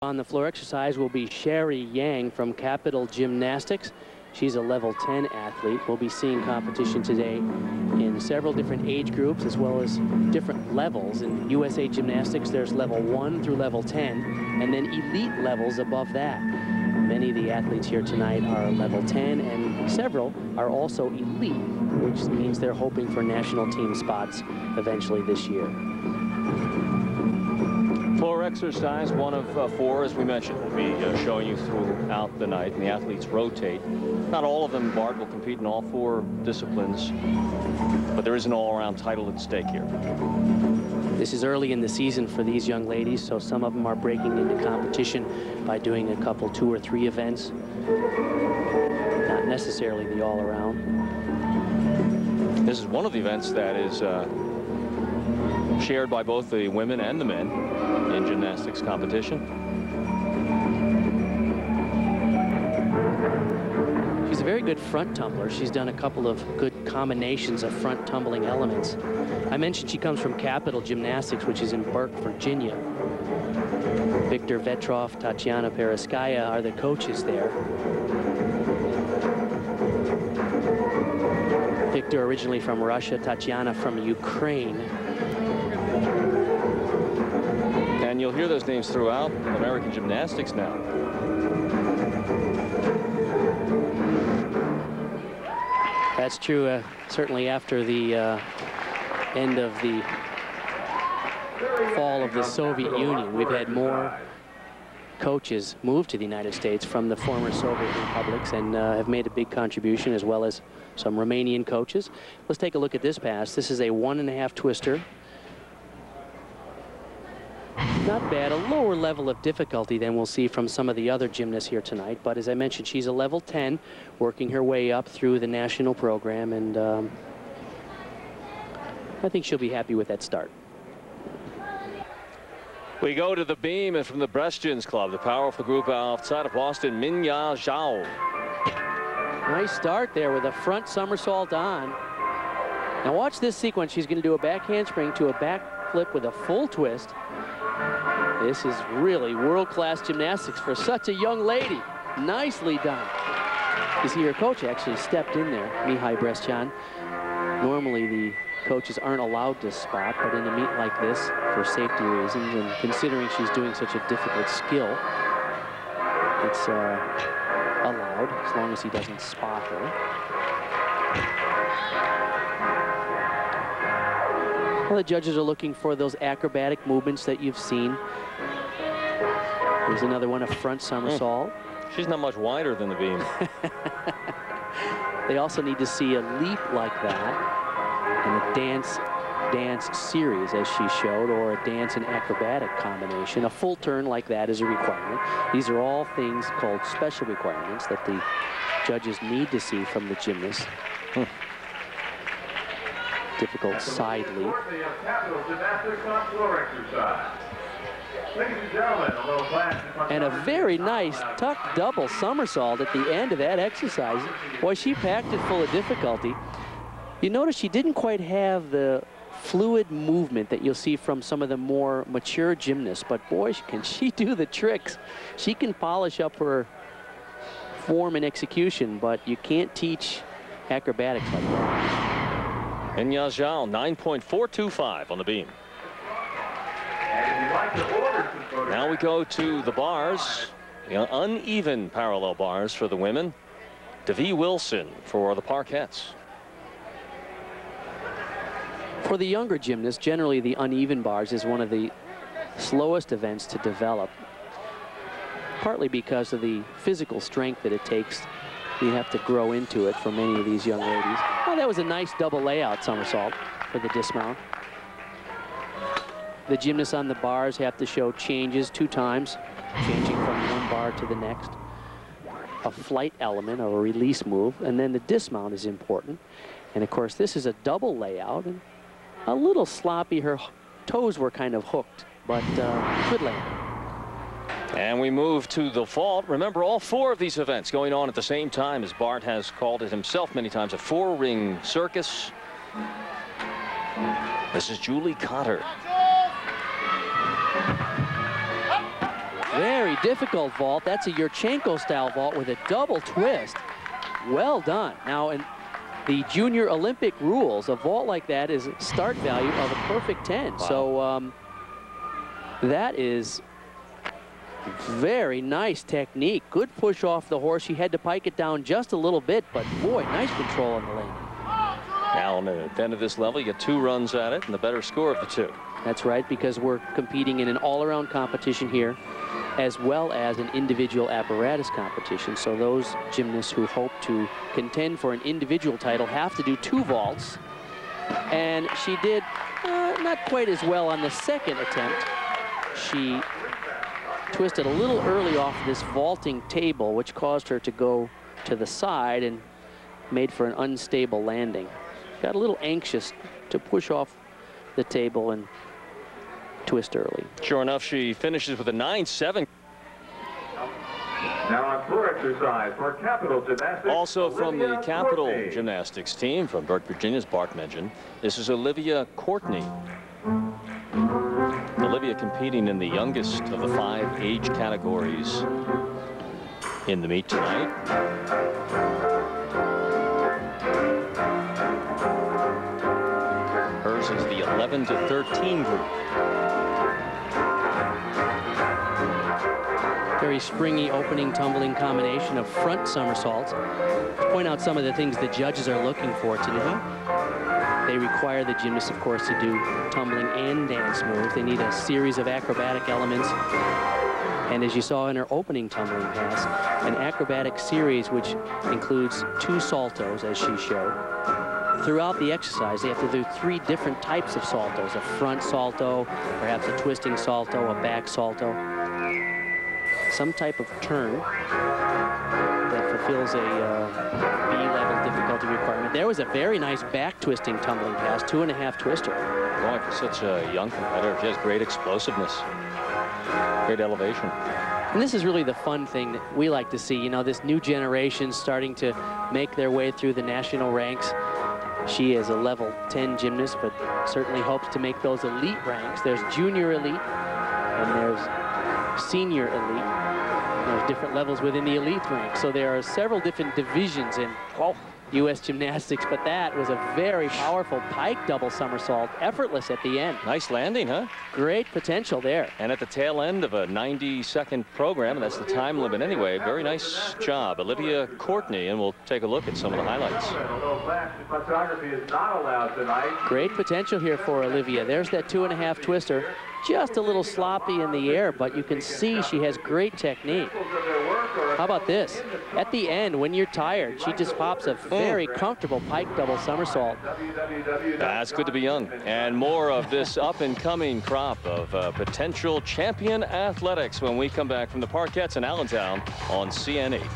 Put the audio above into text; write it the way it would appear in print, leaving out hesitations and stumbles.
On the floor exercise will be Sherry Yang from Capital Gymnastics. She's a level 10 athlete. We'll be seeing competition today in several different age groups as well as different levels. In USA Gymnastics, there's level 1 through level 10, and then elite levels above that. Many of the athletes here tonight are level 10, and several are also elite, which means they're hoping for national team spots eventually this year. Floor exercise, one of 4, as we mentioned, will be showing you throughout the night, and the athletes rotate. Not all of them, Bart, will compete in all 4 disciplines, but there is an all-around title at stake here. This is early in the season for these young ladies, so some of them are breaking into competition by doing a couple, 2 or 3 events. Not necessarily the all-around. This is one of the events that is shared by both the women and the men in gymnastics competition. She's a very good front tumbler. She's done a couple of good combinations of front tumbling elements. I mentioned she comes from Capital Gymnastics, which is in Burke, Virginia. Victor Vetrov, Tatiana Pereskaya are the coaches there. Victor originally from Russia, Tatiana from Ukraine. And you'll hear those names throughout American gymnastics now. That's true, certainly after the end of the fall of the Soviet Union. We've had more coaches move to the United States from the former Soviet republics and have made a big contribution, as well as some Romanian coaches. Let's take a look at this pass. This is a 1.5 twister. Not bad, a lower level of difficulty than we'll see from some of the other gymnasts here tonight. But as I mentioned, she's a level 10, working her way up through the national program, and I think she'll be happy with that start. We go to the beam, and from the Brestians Club, the powerful group outside of Boston, Ming-Ya, Zhou. Nice start there with a front somersault on. Now watch this sequence. She's going to do a back handspring to a back flip with a full twist. This is really world-class gymnastics for such a young lady. Nicely done. You see her coach actually stepped in there, Mihai Brestian. Normally the coaches aren't allowed to spot, but in a meet like this, for safety reasons, and considering she's doing such a difficult skill, it's allowed, as long as he doesn't spot her. Well, the judges are looking for those acrobatic movements that you've seen. There's another one, a front somersault. She's not much wider than the beam. They also need to see a leap like that and a dance series, as she showed, or a dance and acrobatic combination. A full turn like that is a requirement. These are all things called special requirements that the judges need to see from the gymnast. Difficult side leap. And a very nice tuck double somersault at the end of that exercise. Boy, she packed it full of difficulty. You notice she didn't quite have the fluid movement that you'll see from some of the more mature gymnasts, but boy, can she do the tricks. She can polish up her form and execution, but you can't teach acrobatics like that. Ming-Ya Zhou, 9.425 on the beam. Now we go to the bars, the uneven parallel bars for the women. Davi Wilson for the Parkettes. For the younger gymnasts, generally the uneven bars is one of the slowest events to develop, partly because of the physical strength that it takes. You have to grow into it for many of these young ladies. Oh, that was a nice double layout somersault for the dismount. The gymnasts on the bars have to show changes 2 times, changing from one bar to the next. A flight element or a release move, and then the dismount is important. And of course, this is a double layout, and a little sloppy. Her toes were kind of hooked, but good layout. And we move to the vault. Remember, all 4 of these events going on at the same time, as Bart has called it himself many times, a 4-ring circus. This is Julie Cotter. Very difficult vault. That's a Yurchenko-style vault with a double twist. Well done. Now, in the junior Olympic rules, a vault like that is start value of a perfect 10. Wow. So that is very nice technique. Good push off the horse. She had to pike it down just a little bit, but boy, nice control on the landing. Now, on the end of this level, you get 2 runs at it and the better score of the 2. That's right, because we're competing in an all-around competition here, as well as an individual apparatus competition. So those gymnasts who hope to contend for an individual title have to do 2 vaults. And she did not quite as well on the second attempt. She twisted a little early off this vaulting table, which caused her to go to the side and made for an unstable landing. Got a little anxious to push off the table and twist early. Sure enough, she finishes with a 9-7. Now on floor exercise for Capital Gymnastics. Also from the Capital Courtney. Gymnastics team from Burke, Virginia, as Bart mentioned, this is Olivia Courtney. Olivia competing in the youngest of the 5 age categories in the meet tonight. Hers is the 11 to 13 group. Very springy opening tumbling combination of front somersaults. To point out some of the things the judges are looking for today. They require the gymnasts, of course, to do tumbling and dance moves. They need a series of acrobatic elements. And as you saw in her opening tumbling pass, an acrobatic series which includes 2 saltos, as she showed. Throughout the exercise, they have to do 3 different types of saltos: a front salto, perhaps a twisting salto, a back salto. Some type of turn that fulfills a B-level difficulty requirement. There was a very nice back twisting tumbling pass, 2.5 twister. Boy, for such a young competitor, she has great explosiveness, great elevation. And this is really the fun thing that we like to see. You know, this new generation starting to make their way through the national ranks. She is a level 10 gymnast, but certainly hopes to make those elite ranks. There's junior elite, and there's senior elite. There's different levels within the elite rank. So there are several different divisions in U.S. gymnastics, but that was a very powerful pike double somersault, effortless at the end. Nice landing, huh? Great potential there. And at the tail end of a 90-second program, and that's the time limit anyway. Very nice job, Olivia Courtney, and we'll take a look at some of the highlights. Photography is not allowed tonight. Great potential here for Olivia. There's that 2.5 twister. Just a little sloppy in the air, but you can see she has great technique. How about this? At the end, when you're tired, she just pops a very comfortable pike double somersault. That's good to be young. And more of this up-and-coming crop of potential champion athletics when we come back from the Parkettes in Allentown on CN8.